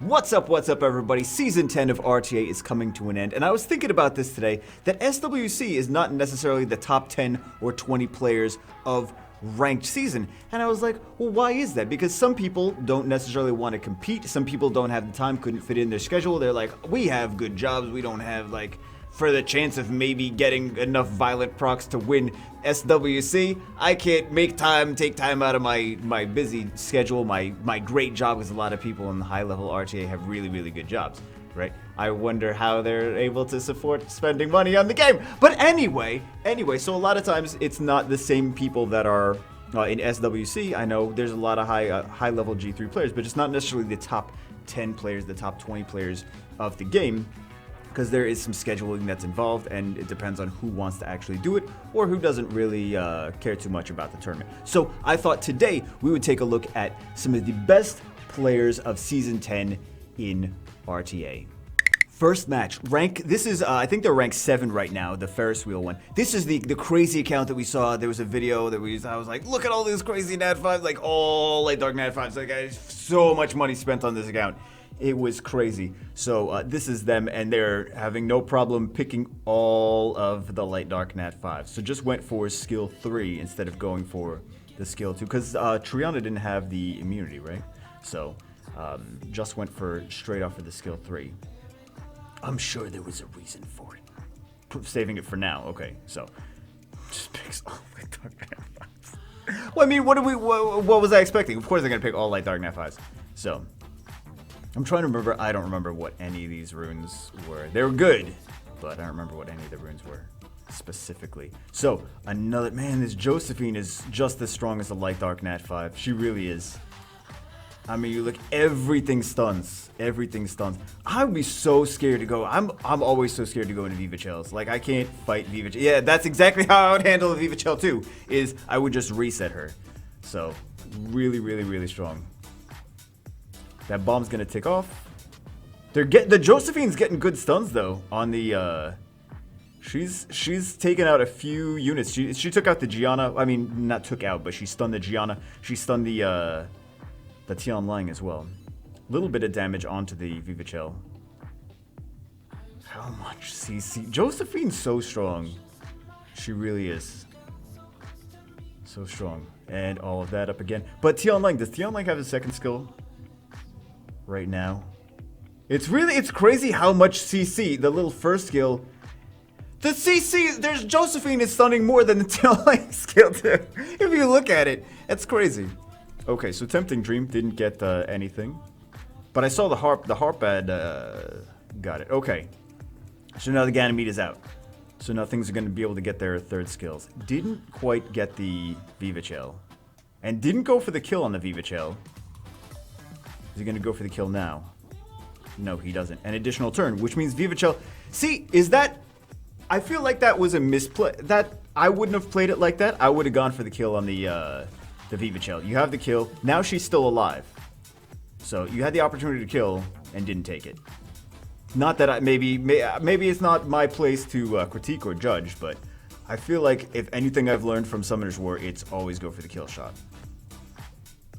What's up, everybody? Season 10 of RTA is coming to an end, and I was thinking about this today, that SWC is not necessarily the top 10 or 20 players of ranked season. And I was like, well, why is that? Because some people don't necessarily want to compete, some people don't have the time, couldn't fit in their schedule. They're like, we have good jobs, we don't have, like, for the chance of maybe getting enough violent procs to win SWC, I can't take time out of my busy schedule, my great job, because a lot of people in the high level RTA have really good jobs, right? I wonder how they're able to support spending money on the game. But anyway, so a lot of times it's not the same people that are in SWC. I know there's a lot of high level G3 players, but it's not necessarily the top 10 players, the top 20 players of the game, because there is some scheduling that's involved, and it depends on who wants to actually do it or who doesn't really care too much about the tournament. So I thought today we would take a look at some of the best players of Season 10 in RTA. First match, this is, I think they're ranked 7 right now, the Ferris wheel one. This is the crazy account that we saw. There was a video that I was like, look at all these crazy Nat 5s, like all Light Dark Nat 5s. Like, so much money spent on this account. It was crazy. So this is them, and they're having no problem picking all of the Light Dark Nat 5s. So just went for skill 3 instead of going for the skill 2, because Triana didn't have the immunity, right? So just went for straight off for the skill 3. I'm sure there was a reason for it. Saving it for now. Okay, so just picks all Light Dark Nat 5s. Well, I mean, what was I expecting? Of course they're gonna pick all Light Dark Nat 5s. So I'm trying to remember. I don't remember what any of these runes were. They were good, but I don't remember what any of the runes were specifically. So another, man, this Josephine is just as strong as the Light Dark Nat 5. She really is. I mean, you look, everything stuns. Everything stuns. I would be so scared to go. I'm always so scared to go into Viva Shells. Like, I can't fight Viva Shells. Yeah, that's exactly how I would handle a Viva Shell too, is I would just reset her. So really strong. That bomb's gonna tick off. The Josephine's getting good stuns though on the she's taken out a few units. She took out the Gianna. I mean, not took out, but she stunned the Gianna. She stunned the Tian Lang as well. A little bit of damage onto the Viva Shell. How much CC? Josephine's so strong. She really is. So strong. And all of that up again. But Tian Lang, does Tian Lang have a second skill right now? It's crazy how much CC, the little first skill, the CC, there's Josephine is stunning more than the Tian Lang skill too. If you look at it, it's crazy. Okay, so Tempting Dream didn't get anything, but I saw the harp had got it. Okay, so now the Ganymede is out, so now things are going to be able to get their third skills. Didn't quite get the Viva Shell, and didn't go for the kill on the Viva Shell. Is he going to go for the kill now? No, he doesn't. An additional turn, which means Viva Shell. See, is that... I feel like that was a misplay. That I wouldn't have played it like that. I would have gone for the kill on the Viva Shell. You have the kill. Now she's still alive. So you had the opportunity to kill and didn't take it. Not that maybe it's not my place to critique or judge, but I feel like if anything I've learned from Summoner's War, it's always go for the kill shot.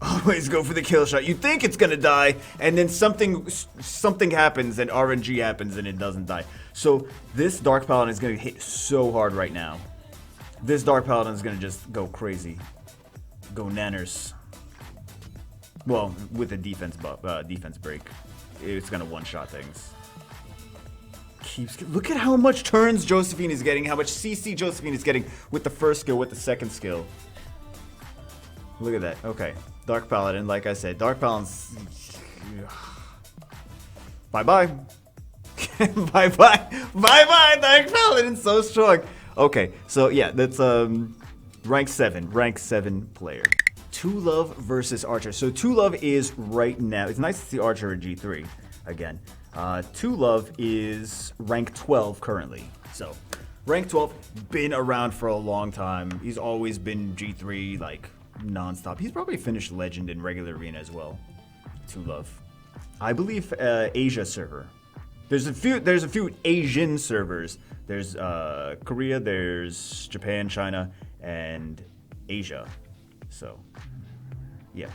Always go for the kill shot. You think it's gonna die, and then something happens, and RNG happens, and it doesn't die. So this Dark Paladin is gonna hit so hard right now. This Dark Paladin is gonna just go crazy, go nanners. Well, with a defense break, it's gonna one-shot things. Look at how much turns Josephine is getting, how much CC Josephine is getting with the first skill, with the second skill. Look at that. Okay. Dark Paladin, like I said, Dark Paladin's... Bye-bye. Bye-bye. Bye-bye, Dark Paladin, so strong. Okay, so yeah, that's rank 7 player. Two Love versus Archer. So Two Love is right now, it's nice to see Archer at G3 again. Two Love is rank 12 currently. So, rank 12, been around for a long time. He's always been G3, like, non-stop. He's probably finished Legend in regular arena as well. Two Love. I believe Asia server. There's a few Asian servers. There's Korea, there's Japan, China, and Asia. So, yeah.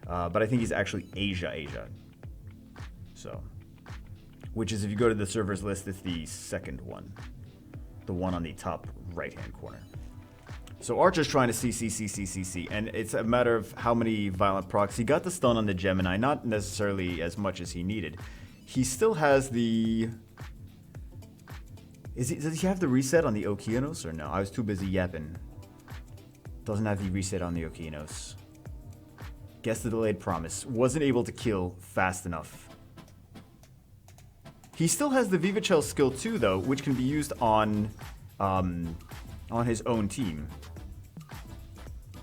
But I think he's actually Asia. So, which is, if you go to the servers list, it's the second one. The one on the top right-hand corner. So Archer's trying to CC, and it's a matter of how many violent procs. He got the stun on the Gemini, not necessarily as much as he needed. He still has the... Does he have the reset on the Okeanos or no? I was too busy yapping. Doesn't have the reset on the Okeanos. Guess the delayed promise. Wasn't able to kill fast enough. He still has the Vivachel skill too, though, which can be used on his own team.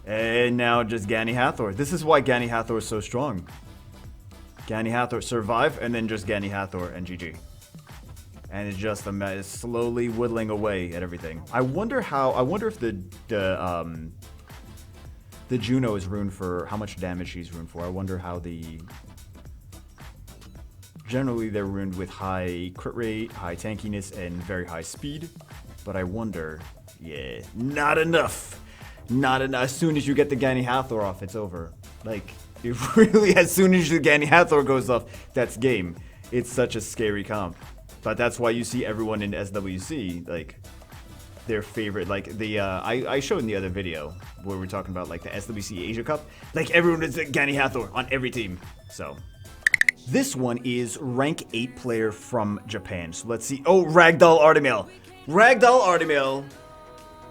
And now just Gani Hathor. This is why Gani Hathor is so strong. Gani Hathor survive, and then just Gani Hathor and GG. And it's just slowly whittling away at everything. I wonder if the Juno is ruined for how much damage she's ruined for. I wonder how the... Generally, they're ruined with high crit rate, high tankiness, and very high speed. But I wonder... Yeah, not enough. Not enough. As soon as you get the Gani Hathor off, it's over. Like, it really, as soon as the Gani Hathor goes off, that's game. It's such a scary comp. But that's why you see everyone in SWC, like, their favorite, like, the, I showed in the other video, where we're talking about, like, the SWC Asia Cup. Like, everyone is Gani Hathor on every team. So... This one is rank 8 player from Japan. So let's see. Oh, Ragdoll Artemail. Ragdoll Artemail.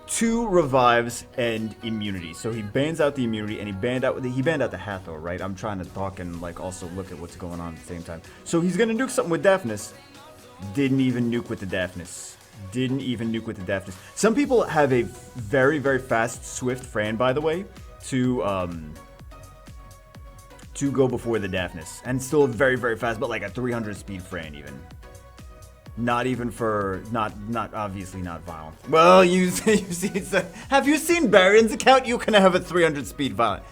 2 revives and immunity. So he bans out the immunity and he banned out the Hathor, right? I'm trying to talk and like also look at what's going on at the same time. So he's gonna nuke something with Daphnis. Didn't even nuke with the Daphnis. Didn't even nuke with the Daphnis. Some people have a very, very fast Swift Fran, by the way, to go before the Daphnis. And still very, very fast, but like a 300 speed Fran even. Not even for, not obviously not violent. Well, you see, have you seen Baron's account? You can have a 300 speed violent.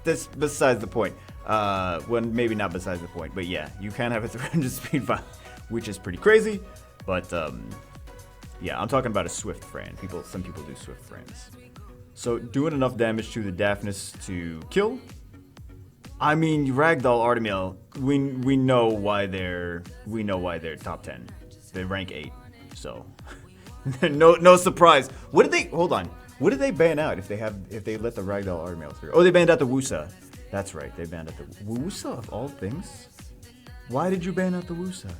That's besides the point. Well, maybe not besides the point, but yeah, you can have a 300 speed violent, which is pretty crazy. But yeah, I'm talking about a Swift Fran. Some people do Swift Frans. So doing enough damage to the Daphnis to kill. I mean, Ragdoll Artemail, we know why they're top 10. They rank 8, so no surprise. What did they hold on? What did they ban out if they let the Ragdoll Artemail through? Oh, they banned out the Wusa. That's right, they banned out the Wusa of all things. Why did you ban out the Wusa?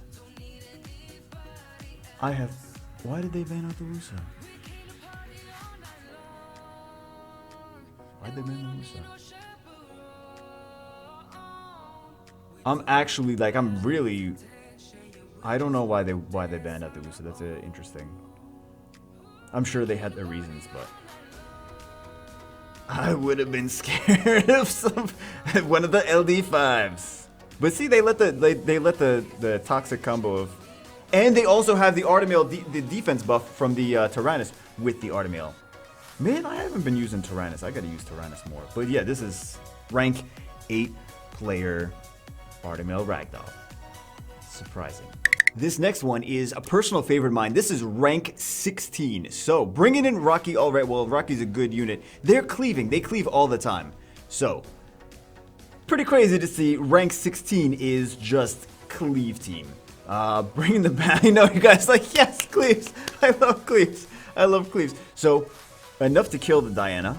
Why did they ban out the Wusa? Why'd they ban the Wusa? I'm actually like I don't know why they banned out the Wusa. That's interesting. I'm sure they had their reasons, but I would have been scared of one of the LD5s. But see, they let the toxic combo of, and they also have the Artemail the defense buff from the Tyrannus with the Artemail. Man, I haven't been using Tyrannus. I gotta use Tyrannus more. But yeah, this is rank 8 player Artemail Ragdoll. Surprising. This next one is a personal favorite of mine. This is rank 16. So, bringing in Rocky, all right, well, Rocky's a good unit. They're cleaving. They cleave all the time. So, pretty crazy to see rank 16 is just cleave team. Bringing the back. I know you guys like, yes, cleaves. I love cleaves. I love cleaves. So, enough to kill the Diana.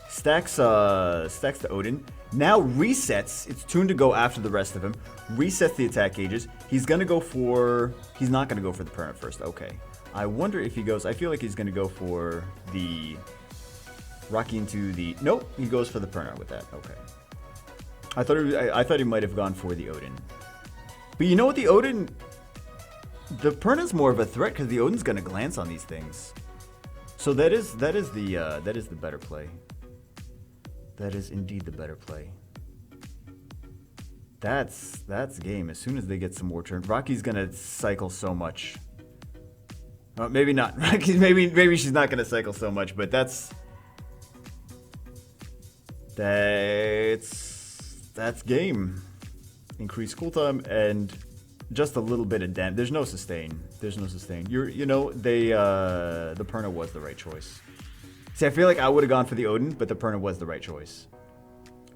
Stacks the Odin. Now resets, it's tuned to go after the rest of him, resets the attack gauges. He's not gonna go for the Perna first, okay. I wonder if he goes, I feel like he's gonna go for the Rocky into the, nope, he goes for the Perna with that, okay. I thought he might have gone for the Odin. But you know what, the Perna's more of a threat because the Odin's gonna glance on these things. So that is the better play. That is indeed the better play. That's game. As soon as they get some more turns, Rocky's gonna cycle so much. Maybe not. Rocky, maybe she's not gonna cycle so much, but that's game. Increase cooltime and just a little bit of damage. There's no sustain. The Perna was the right choice. See, I feel like I would have gone for the Odin, but the Perna was the right choice.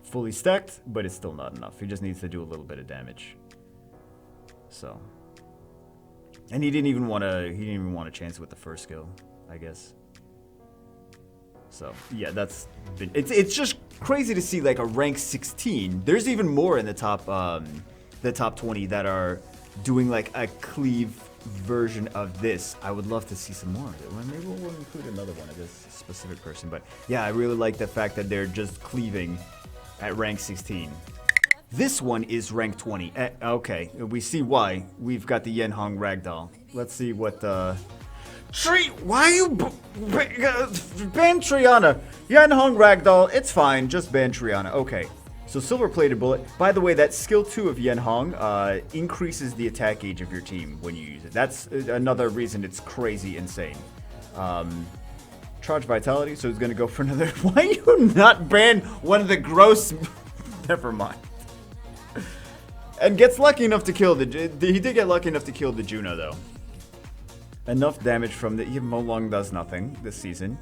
Fully stacked, but it's still not enough. He just needs to do a little bit of damage. So, and he didn't even want to chance it with the first skill, I guess. So yeah, it's just crazy to see like a rank 16. There's even more in the top 20 that are doing like a cleave version of this. I would love to see some more of it. Well, maybe we'll include another one of this specific person. But yeah, I really like the fact that they're just cleaving at rank 16. This one is rank 20. Okay, we see why. We've got the Yen Hong Ragdoll. Let's see what why you ban Triana? Yen Hong Ragdoll, it's fine, just ban Triana. Okay, so Silver Plated Bullet. By the way, that skill 2 of Yen Hong increases the attack gauge of your team when you use it. That's another reason it's crazy insane. Charge Vitality, so it's gonna go for another. Why you not ban one of the gross? Never mind. And gets lucky enough to kill he did get lucky enough to kill the Juno though. Enough damage from the Mo Long does nothing this season.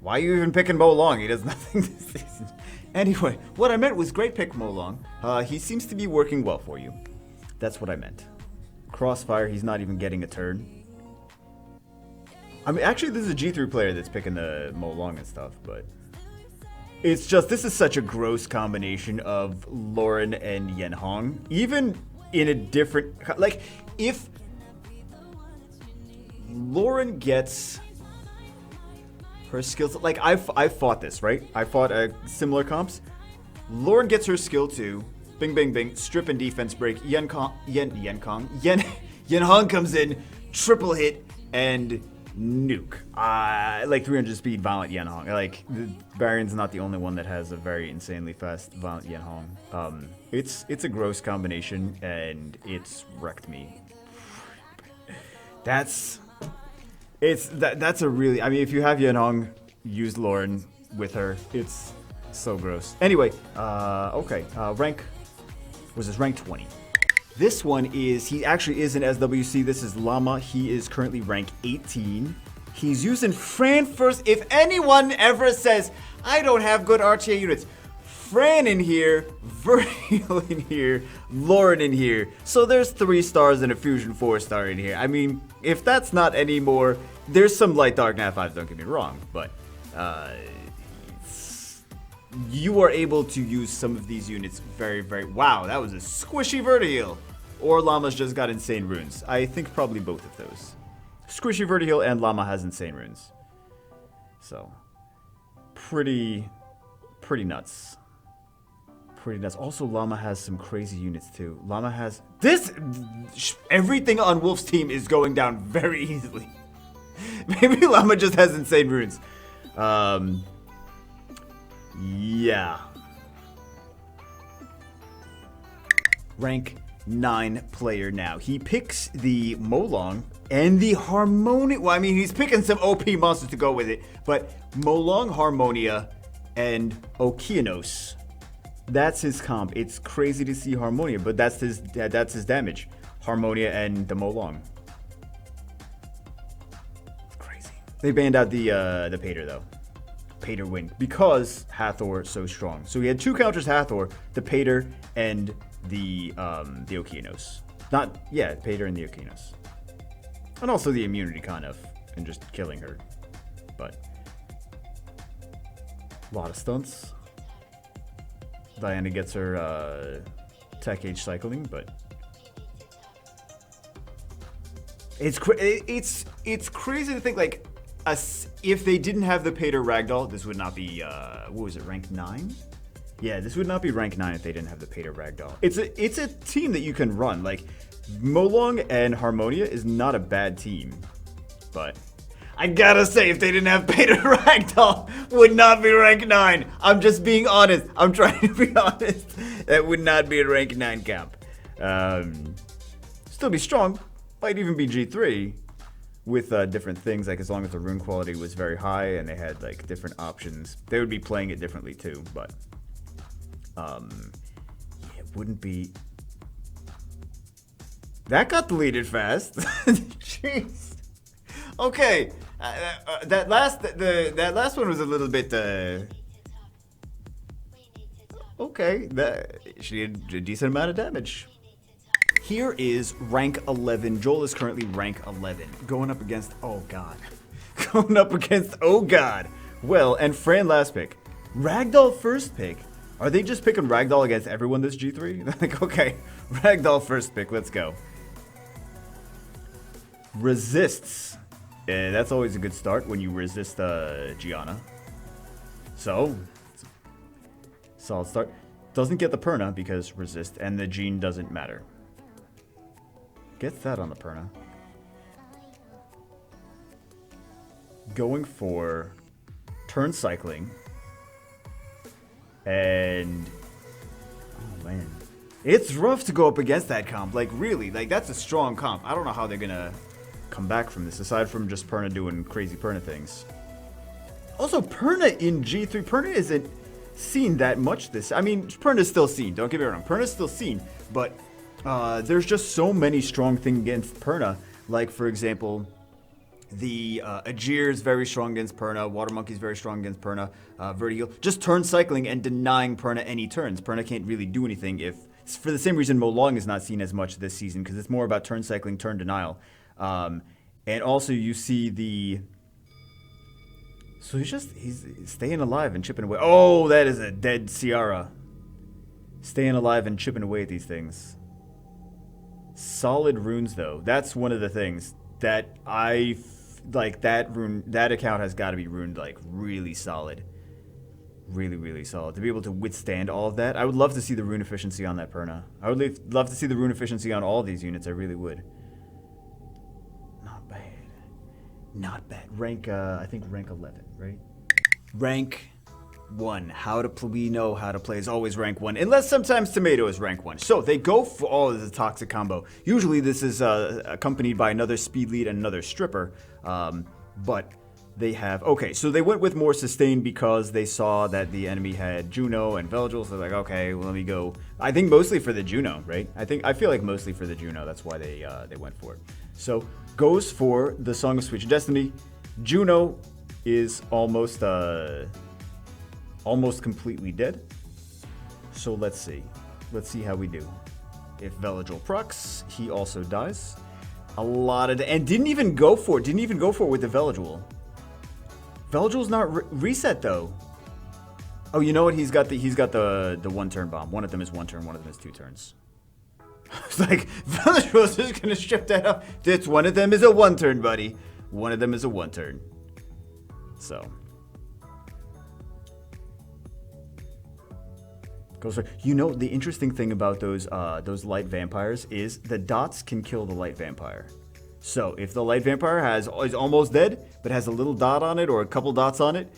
Why are you even picking Mo Long? He does nothing this season. Anyway, what I meant was great pick Mo Long. He seems to be working well for you. That's what I meant. Crossfire, he's not even getting a turn. I mean, actually, this is a G3 player that's picking the Mo Long and stuff, but it's just, this is such a gross combination of Lauren and Yen Hong. Even in a different, like, if Lauren gets her skills, like, I fought this, right? I fought similar comps. Lauren gets her skill 2, bing, bing, bing, strip and defense break. Yen Hong comes in, triple hit, and nuke. Like 300 speed Violent Yen Hong. Like, Barion's not the only one that has a very insanely fast Violent Yen Hong. It's a gross combination, and it's wrecked me. That's a really, I mean, if you have Yen Hong, use Lauren with her. It's so gross. Anyway, okay, rank, was this rank 20? This one is, he actually is an SWC. This is Llama. He is currently rank 18. He's using Fran first. If anyone ever says, I don't have good RTA units, Fran in here, Vertial in here, Lauren in here. So there's 3 stars and a Fusion 4-star in here. I mean, if that's not any more, there's some light dark nat 5s, don't get me wrong, but you are able to use some of these units very, very, wow, that was a squishy Vertiheal. Or Llama's just got insane runes. I think probably both of those. Squishy Vertiheal and Llama has insane runes. So, pretty nuts. Pretty nuts. Also, Llama has some crazy units too. Llama has this. Everything on Wolf's team is going down very easily. Maybe Llama just has insane runes. Yeah. Rank 9 player now. He picks the Mo Long and the Harmonia. Well, I mean, he's picking some OP monsters to go with it, but Mo Long, Harmonia, and Okeanos. That's his comp. It's crazy to see Harmonia, but that's his damage. Harmonia and the Mo Long. Crazy. They banned out the Pater though. Pater win because Hathor so strong. So he had 2 counters Hathor, the Pater and the Okeanos. Pater and the Okeanos. And also the immunity kind of, and just killing her. But a lot of stunts. Diana gets her tech age cycling, but it's crazy to think like if they didn't have the Pater Ragdoll, this would not be what was it, rank 9? Yeah, this would not be rank 9 if they didn't have the Pater Ragdoll. It's a team that you can run. Like, Mo Long and Harmonia is not a bad team. But I gotta say, if they didn't have Pater Ragdoll, would not be rank 9. I'm just being honest. I'm trying to be honest. That would not be a rank 9 camp. Still be strong. Might even be G3 with different things. Like, as long as the rune quality was very high and they had like different options, they would be playing it differently too. But it wouldn't be. That got deleted fast. Jeez. Okay, that last one was a little bit. Okay, she did a decent amount of damage. Here is rank 11. Joel is currently rank 11. Going up against, oh god. Going up against, oh god. Well, and Fran last pick. Ragdoll first pick. Are they just picking Ragdoll against everyone this G3? Like, okay. Ragdoll first pick, let's go. Resists. That's always a good start when you resist Gianna. So, solid start. Doesn't get the Perna because resist, and the Gene doesn't matter. Gets that on the Perna. Going for turn cycling. And oh man. It's rough to go up against that comp. Like really, like that's a strong comp. I don't know how they're gonna come back from this, aside from just Perna doing crazy Perna things. Also, Perna in G3, Perna isn't seen that much this. I mean, Perna's still seen, don't get me wrong. Perna's still seen, but there's just so many strong things against Perna. Like, for example, the Ajir is very strong against Perna. Water Monkey is very strong against Perna. Vertigo, just turn cycling and denying Perna any turns. Perna can't really do anything if, for the same reason Mo Long is not seen as much this season, because it's more about turn cycling, turn denial. And also you see the... So he's staying alive and chipping away. Oh, that is a dead Ciara. Staying alive and chipping away at these things. Solid runes, though. That's one of the things that like that account has got to be runed like really solid. Really, really solid. To be able to withstand all of that. I would love to see the rune efficiency on that Perna. I would love to see the rune efficiency on all of these units. I really would. Not bad. Not bad. Rank, I think rank 11, right? Rank 1. We know how to play is always rank 1. Unless sometimes Tomato is rank 1. So they go for all of the toxic combo. Usually this is accompanied by another speed lead and another stripper. But they have... Okay, so they went with more sustain because they saw that the enemy had Juno and Veligil. So they're like, okay, well, let me go... I think mostly for the Juno, right? I feel like mostly for the Juno. That's why they went for it. So goes for the Song of Switch Destiny. Juno is almost completely dead. So let's see. Let's see how we do. If Veligil procs, he also dies. A lot of... And didn't even go for it. Didn't even go for it with the Veligil. Veligil's not reset though. Oh, you know what? He's got the one turn bomb. One of them is 1 turn, one of them is 2 turns. It's like Veligil's just gonna strip that up. It's one of them is a 1 turn, buddy. One of them is a 1 turn. So goes for, you know, the interesting thing about those light vampires is the dots can kill the light vampire. So if the light vampire is almost dead, but has a little dot on it or a couple dots on it,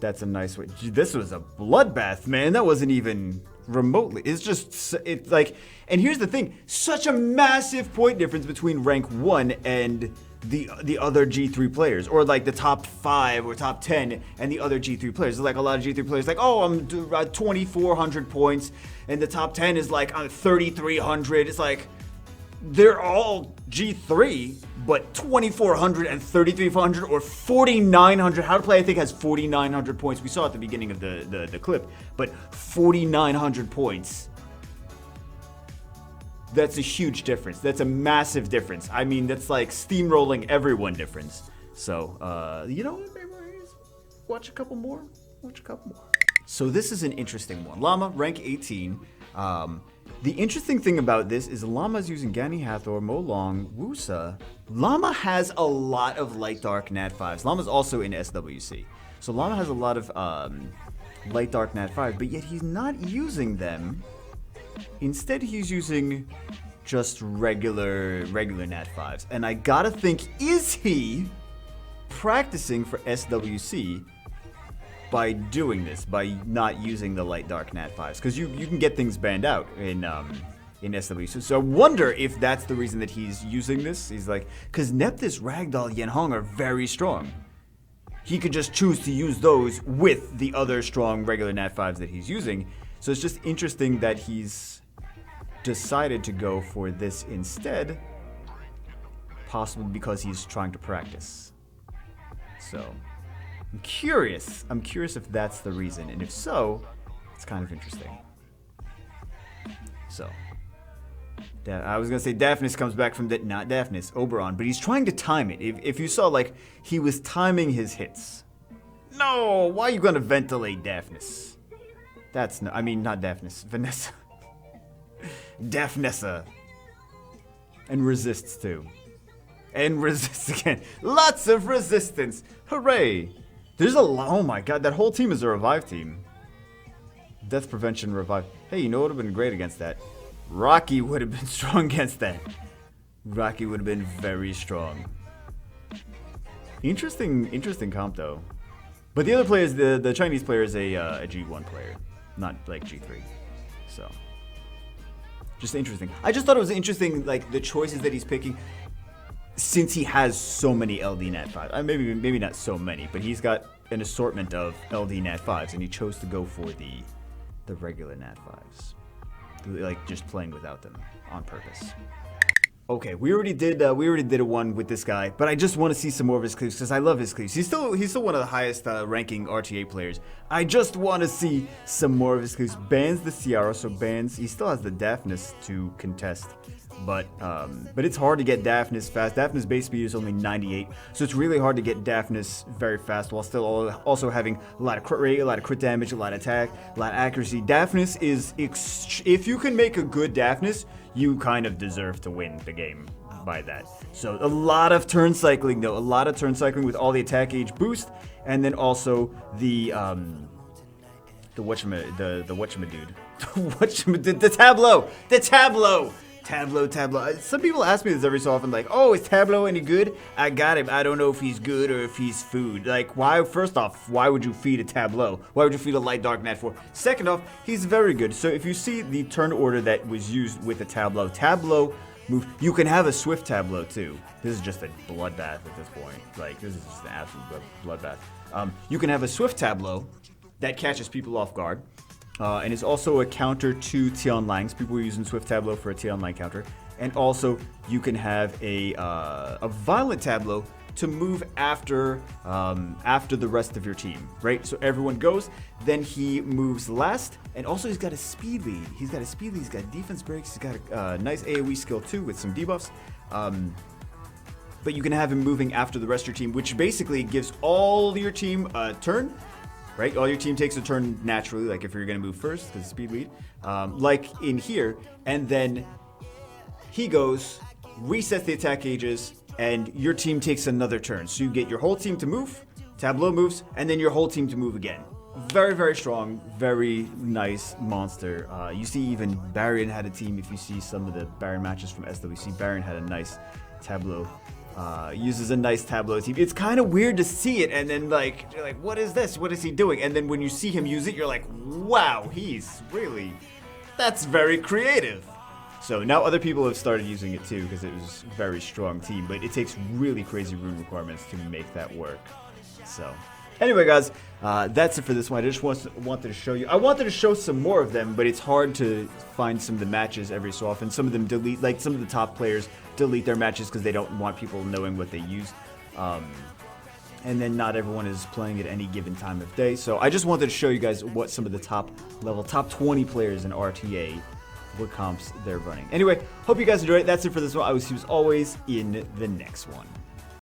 that's a nice way. This was a bloodbath, man. That wasn't even remotely. It's just, it's like, and here's the thing, such a massive point difference between rank 1 and the other G3 players, or like the top 5 or top 10 and the other G3 players. There's like a lot of G3 players like, oh, I'm 2,400 points, and the top 10 is like 3,300. It's like, they're all G3, but 2,400 and 3,300 or 4,900. How to Play, I think, has 4,900 points. We saw at the beginning of the clip, but 4,900 points. That's a huge difference. That's a massive difference. I mean, that's like steamrolling everyone difference. So, you know what, memories? Watch a couple more. Watch a couple more. So this is an interesting one. Llama, rank 18. The interesting thing about this is Llama's using Gani Hathor, Mo Long, Wusa. Llama has a lot of Light Dark Nat 5s. Llama's also in SWC. So Llama has a lot of Light Dark Nat 5s, but yet he's not using them. Instead, he's using just regular Nat 5s. And I gotta think, is he practicing for SWC by doing this, by not using the Light Dark Nat 5s? Because you can get things banned out in SWC. So I wonder if that's the reason that he's using this. He's like, because Nephthys, Ragdoll, Yenhong are very strong. He could just choose to use those with the other strong regular Nat 5s that he's using. So it's just interesting that he's decided to go for this instead, possibly because he's trying to practice. So I'm curious if that's the reason, and if so, it's kind of interesting. So I was gonna say Daphnis comes back from that, not Daphnis, Oberon, but he's trying to time it. If you saw, like, he was timing his hits. No, why are you gonna ventilate Daphnis? That's no, I mean, not Daphnis, Vanessa. Daphnessa. And resists too. And resists again. Lots of resistance. Hooray. There's a lot, oh my god, that whole team is a revive team. Death prevention revive. Hey, you know what would have been great against that? Rocky would have been strong against that. Rocky would have been very strong. Interesting comp though. But the other player is the Chinese player is a G1 player, not like G3. So just interesting. I just thought it was interesting, like the choices that he's picking, since he has so many LD Nat 5. Maybe not so many, but he's got an assortment of LD Nat 5s, and he chose to go for the regular Nat 5s. Like just playing without them on purpose. Okay, we already did a one with this guy, but I just want to see some more of his cleaves because I love his cleaves. He's still one of the highest ranking RTA players. I just want to see some more of his cleaves. Bans the Ciara, so bans. He still has the Daphnis to contest, but it's hard to get Daphnis fast. Daphnis base speed is only 98, so it's really hard to get Daphnis very fast while still also having a lot of crit rate, a lot of crit damage, a lot of attack, a lot of accuracy. Daphnis is if you can make a good Daphnis, you kind of deserve to win the game by that. So a lot of turn cycling though, a lot of turn cycling with all the attack gauge boost, and then also the whatchama dude, the tableau. Some people ask me this every so often, like, oh, is Tableau any good? I got him. I don't know if he's good or if he's food. Like, why? First off, why would you feed a Tableau? Why would you feed a light dark Nat 4? Second off, he's very good. So if you see the turn order that was used with the Tableau move, you can have a Swift Tableau too. This is just a bloodbath at this point. Like, this is just an absolute bloodbath. You can have a Swift Tableau that catches people off guard. And it's also a counter to Tian Lang's. People are using Swift Tableau for a Tian Lang counter. And also, you can have a Violent Tableau to move after the rest of your team, right? So everyone goes, then he moves last, and also he's got a speed lead. He's got defense breaks, he's got a nice AoE skill too with some debuffs. But you can have him moving after the rest of your team, which basically gives all your team a turn. Right, all your team takes a turn naturally, like if you're going to move first, because speed lead, like in here, and then he goes, resets the attack gauges, and your team takes another turn. So you get your whole team to move, Tableau moves, and then your whole team to move again. Very, very strong, very nice monster. You see even Baron had a team. If you see some of the Baron matches from SWC, Baron had a nice Tableau. Uses a nice Tableau team. It's kind of weird to see it, and then you're like, what is this? What is he doing? And then when you see him use it, you're like, wow, that's very creative. So now other people have started using it too because it was a very strong team, but it takes really crazy rune requirements to make that work. So anyway, guys, that's it for this one. I just wanted to show you. I wanted to show some more of them, but it's hard to find some of the matches every so often. Some of them delete, like some of the top players delete their matches because they don't want people knowing what they use. And then not everyone is playing at any given time of day. So I just wanted to show you guys what some of the top 20 players in RTA, what comps they're running. Anyway, hope you guys enjoyed it. That's it for this one. I will see you as always in the next one.